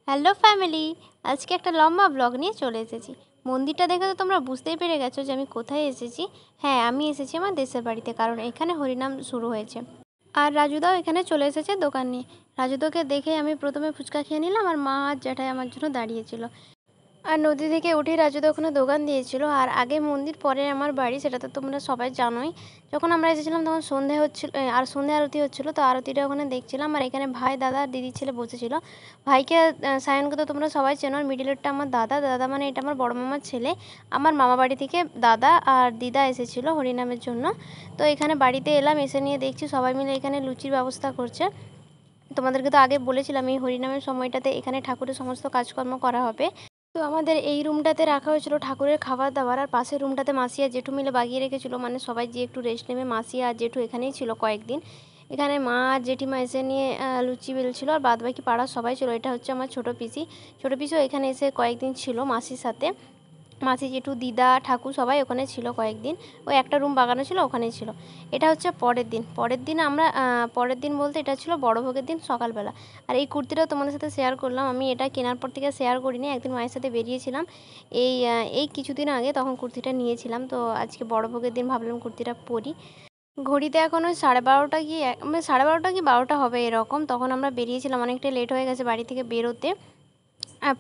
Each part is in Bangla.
হ্যালো ফ্যামিলি, আজকে একটা লম্বা ব্লগ নিয়ে চলে এসেছি। মন্দিরটা দেখে তো তোমরা বুঝতেই পেরে গেছো যে আমি কোথায় এসেছি। হ্যাঁ, আমি এসেছি আমার দেশের বাড়িতে, কারণ এখানে হরিনাম শুরু হয়েছে। আর রাজুদাও এখানে চলে এসেছে দোকান নিয়ে। রাজুদাকে দেখে আমি প্রথমে ফুচকা খেয়ে নিলাম, আর মা আর জ্যাঠাই আমার জন্য দাঁড়িয়েছিল। আর নদী থেকে উঠে রাজুদা ওখানে দোকান দিয়েছিল। আর আগে মন্দির, পরে আমার বাড়ি, সেটা তো তোমরা সবাই জানোই। যখন আমরা এসেছিলাম তখন সন্ধে হচ্ছিল, আর সন্ধে আরতি হচ্ছিলো, তো আরতিটা ওখানে দেখছিলাম। আর এখানে ভাই, দাদা, দিদির ছেলে বসেছিল। ভাইকে সায়নকে তো তোমরা সবাই চেনো, আর মিডিলেরটা আমার দাদা। দাদা মানে এটা আমার বড় মামার ছেলে। আমার মামা বাড়ি থেকে দাদা আর দিদা এসেছিলো হরিনামের জন্য। তো এখানে বাড়িতে এলাম, এসে নিয়ে দেখছি সবাই মিলে এখানে লুচির ব্যবস্থা করছে। তোমাদেরকে তো আগে বলেছিলাম এই হরিনামের সময়টাতে এখানে ঠাকুরের সমস্ত কাজকর্ম করা হবে। তো আমাদের এই রুমটাতে রাখা হয়েছিল ঠাকুরের খাবার দাবার, আর পাশের রুমটাতে মাসি আর জেঠু মিলে বাগিয়ে রেখেছিল, মানে সবাই যে একটু রেস্ট নেবে। মাসি আর জেঠু এখানেই ছিল কয়েকদিন। এখানে মা আর জেঠিমা এসে নিয়ে লুচি বেলছিল, আর বাদবাকি পাড়ার সবাই ছিল। এটা হচ্ছে আমার ছোটো পিসি। ছোটো পিসিও এখানে এসে কয়েকদিন ছিল মাসির সাথে। মাসি, জেঠু, দিদা, ঠাকুর সবাই ওখানে ছিল কয়েকদিন। ওই একটা রুম বাগানো ছিল, ওখানেই ছিল। এটা হচ্ছে পরের দিন আমরা পরের দিন বলতে এটা ছিল বড়ভোগের দিন সকালবেলা। আর এই কুর্তিটাও তোমাদের সাথে শেয়ার করলাম। আমি এটা কেনার পর থেকে শেয়ার করিনি, একদিন মায়ের সাথে বেরিয়েছিলাম এই কিছুদিন আগে, তখন কুর্তিটা নিয়েছিলাম। তো আজকে বড়ভোগের দিন ভাবলাম কুর্তিটা পরি। ঘড়িতে এখন ওই 12:30 কি 12:30 কি 12টা হবে এরকম। তখন আমরা বেরিয়েছিলাম, অনেকটা লেট হয়ে গেছে বাড়ি থেকে বেরোতে।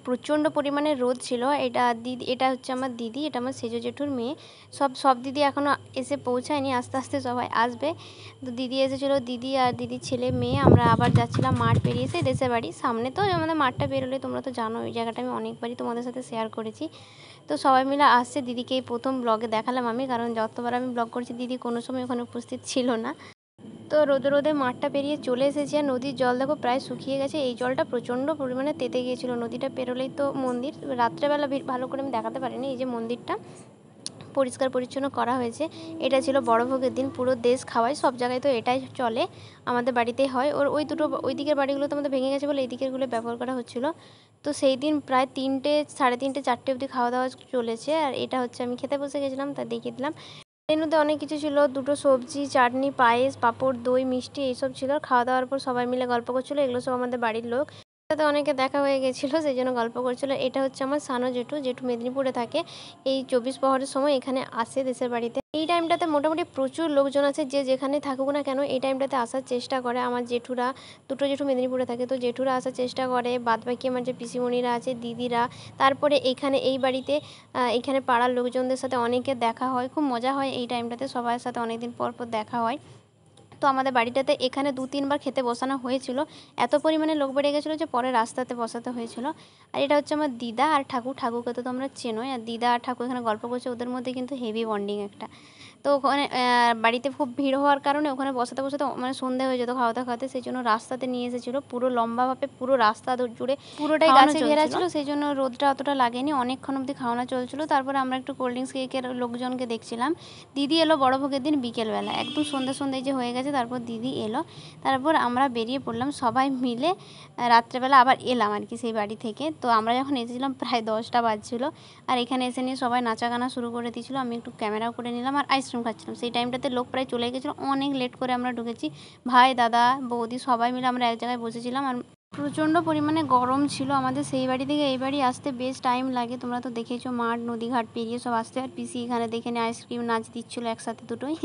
প্রচণ্ড পরিমাণে রোদ ছিল। এটা হচ্ছে আমার দিদি, এটা আমার সেজো জেঠুর মেয়ে। সব দিদি এখনও এসে পৌঁছায়নি, আস্তে আস্তে সবাই আসবে। তো দিদি এসেছিলো, দিদি আর দিদির ছেলে মেয়ে। আমরা আবার যাচ্ছিলাম মাঠ পেরিয়ে এসে দেশের বাড়ি সামনে। তো আমাদের মাঠটা বেরোলে তোমরা তো জানো, ওই জায়গাটা আমি অনেকবারই তোমাদের সাথে শেয়ার করেছি। তো সবাই মিলে আসছে, দিদিকে এই প্রথম ব্লগে দেখালাম আমি, কারণ যতবার আমি ব্লগ করছি দিদি কোনো সময় ওখানে উপস্থিত ছিল না। তো রোদে রোদে মাঠটা পেরিয়ে চলে এসেছি। আর নদীর জল দেখো প্রায় শুকিয়ে গেছে। এই জলটা প্রচণ্ড পরিমাণে তেতে গিয়েছিল। নদীটা পেরোলেই তো মন্দির। রাত্রেবেলা ভালো করে আমি দেখাতে পারিনি। এই যে মন্দিরটা পরিষ্কার পরিচ্ছন্ন করা হয়েছে। এটা ছিল বড়ভোগের দিন, পুরো দেশ খাওয়ায়, সব জায়গায় তো এটাই চলে, আমাদের বাড়িতেই হয়। ওই দিকের বাড়িগুলো তো আমাদের ভেঙে গেছে বলে এই দিকেরগুলো ব্যবহার করা হচ্ছিল। তো সেই দিন প্রায় 3টে, 3:30, 4টে অবধি খাওয়া দাওয়া চলেছে। আর এটা হচ্ছে আমি খেতে বসে গেছিলাম, তা দেখিয়ে দিলাম। মেনুতে অনেক কিছু ছিল, 2টো সবজি, চাটনি, পায়েস, পাঁপড়, দই, মিষ্টি এইসব ছিল। খাওয়া দাওয়ার পর সবাই মিলে গল্প করছিল। এগুলো সব আমাদের বাড়ির লোক, সাথে অনেকে দেখা হয়ে গেছিলো, সেই জন্য গল্প করছিল। এটা হচ্ছে আমার সানো জেঠু। জেঠু মেদিনীপুরে থাকে। এই 24 প্রহরের সময় এখানে আসে দেশের বাড়িতে। এই টাইমটাতে মোটামুটি প্রচুর লোকজন আছে, যে যেখানে থাকুক না কেন এই টাইমটাতে আসার চেষ্টা করে। আমার জেঠুরা, দুটো জেঠু মেদিনীপুরে থাকে, তো জেঠুরা আসার চেষ্টা করে। বাদবাকি আমার যে পিসিমণিরা আছে, দিদিরা, তারপরে এই বাড়িতে এখানে পাড়ার লোকজনদের সাথে অনেকের দেখা হয়। খুব মজা হয় এই টাইমটাতে, সবার সাথে অনেকদিন পর পর দেখা হয়। তো আমাদের বাড়িটাতে এখানে 2-3বার খেতে বসানো হয়েছিল। এত পরিমাণে লোক বেড়ে গেছিলো যে পরে রাস্তাতে বসাতে হয়েছিল। আর এটা হচ্ছে আমার দিদা আর ঠাকুরকে তো তোমরা চেনোই। আর দিদা আর ঠাকুর এখানে গল্প করছে, ওদের মধ্যে কিন্তু হেভি বন্ডিং একটা। তো ওখানে বাড়িতে খুব ভিড় হওয়ার কারণে ওখানে বসাতে বসাতে মানে সন্ধে হয়ে যেত খাওয়াতে খাওয়াতে, সেই জন্য রাস্তাতে নিয়ে এসেছিলো। পুরো লম্বাভাবে পুরো রাস্তা জুড়ে পুরোটাই গাছে ঘেরা ছিল, সেই জন্য রোদটা অতটা লাগেনি। অনেকক্ষণ অবধি খাওয়ানো চলছিল। তারপরে আমরা একটু কোল্ড ড্রিঙ্কস কেকের লোকজনকে দেখছিলাম। দিদি এলো বড়ভোগের দিন বিকেলবেলা, একদম সন্ধ্যে যে হয়ে গেছে, তারপর দিদি এলো। তারপর আমরা বেরিয়ে পড়লাম সবাই মিলে। রাত্রেবেলা আবার এলাম আর কি সেই বাড়ি থেকে। তো আমরা যখন এসেছিলাম প্রায় 10টা বাজছিল। আর এখানে এসে নিয়ে সবাই নাচা গানা শুরু করে দিয়েছিল। আমি একটু ক্যামেরাও করে নিলাম আর আইসক্রিম খাচ্ছিলাম। সেই টাইমটাতে লোক প্রায় চলে গেছিলো, অনেক লেট করে আমরা ঢুকেছি। ভাই, দাদা, বৌদি সবাই মিলে আমরা এক জায়গায় বসেছিলাম। আর প্রচণ্ড পরিমাণে গরম ছিল। আমাদের সেই বাড়ি থেকে এই বাড়ি আসতে বেশ টাইম লাগে, তোমরা তো দেখেছো, মাঠ নদীঘাট পেরিয়ে সব আসতে। আর পিসি এখানে দেখে নিয়ে আইসক্রিম নাচ দিচ্ছিলো একসাথে দুটোই।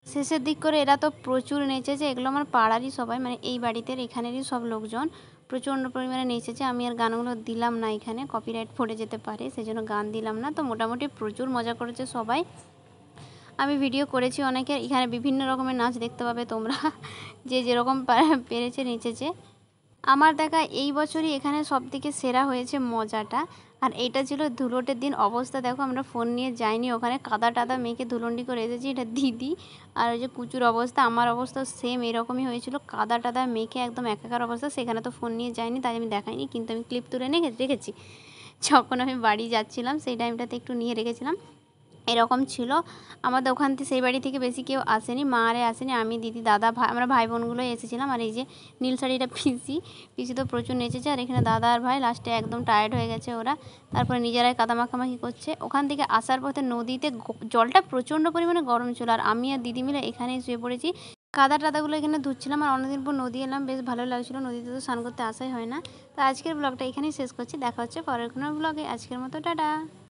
শেষের দিক করে এরা তো প্রচুর নেচেছে। এগুলো আমার পাড়ারই সবাই, মানে এই বাড়িতে এখানেরই সব লোকজন প্রচণ্ড পরিমাণে নেচেছে। আমি আর গানগুলো দিলাম না, এখানে কপিরাইট পড়ে যেতে পারে, সেই জন্য গান দিলাম না। তো মোটামুটি প্রচুর মজা করেছে সবাই। আমি ভিডিও করেছি অনেকের, এখানে বিভিন্ন রকমের নাচ দেখতে পাবে তোমরা, যে যেরকম পেরেছে নেচেছে। আমার দেখা এই বছরই এখানে সবথেকে সেরা হয়েছে মজাটা। আর এইটা ছিল ধুলোটের দিন। অবস্থা দেখো, আমরা ফোন নিয়ে যাইনি ওখানে, কাদা টাদা মেখে ধুলন্ডি করে এসেছি। এটা দিদি আর ওই যে কুচুর অবস্থা, আমার অবস্থা সেম এরকমই হয়েছিল, কাদা টাদা মেখে একদম একাকার অবস্থা। সেখানে তো ফোন নিয়ে যাইনি, তাই আমি দেখাইনি, কিন্তু আমি ক্লিপ তুলে রেখেছি। যখন আমি বাড়ি যাচ্ছিলাম সেই টাইমটাতে একটু নিয়ে রেখেছিলাম। এরকম ছিল। আমাদের ওখান থেকে সেই বাড়ি থেকে বেশি কেউ আসেনি, মা আরে আসেনি, আমি, দিদি, দাদা, ভাই, আমরা ভাই বোনগুলোই এসেছিলাম। আর এই যে নীল শাড়িটা পিসি তো প্রচুর নেচেছে। আর এখানে দাদা আর ভাই লাস্টে একদম টায়ার্ড হয়ে গেছে ওরা, তারপরে নিজেরাই কাদা মাখামাখি করছে। ওখান থেকে আসার পথে নদীতে জলটা প্রচণ্ড পরিমাণে গরম ছিল, আর আমি আর দিদি মিলে এখানেই শুয়ে পড়েছি। কাদা টাদাগুলো এখানে ধুচ্ছিলাম। আর অনেকদিন পর নদী এলাম, বেশ ভালো লাগছিলো। নদীতে তো স্নান করতে আসাই হয় না। তো আজকের ব্লগটা এখানেই শেষ করছি। দেখা হচ্ছে পরের কোনো ব্লগে। আজকের মতো টাটা।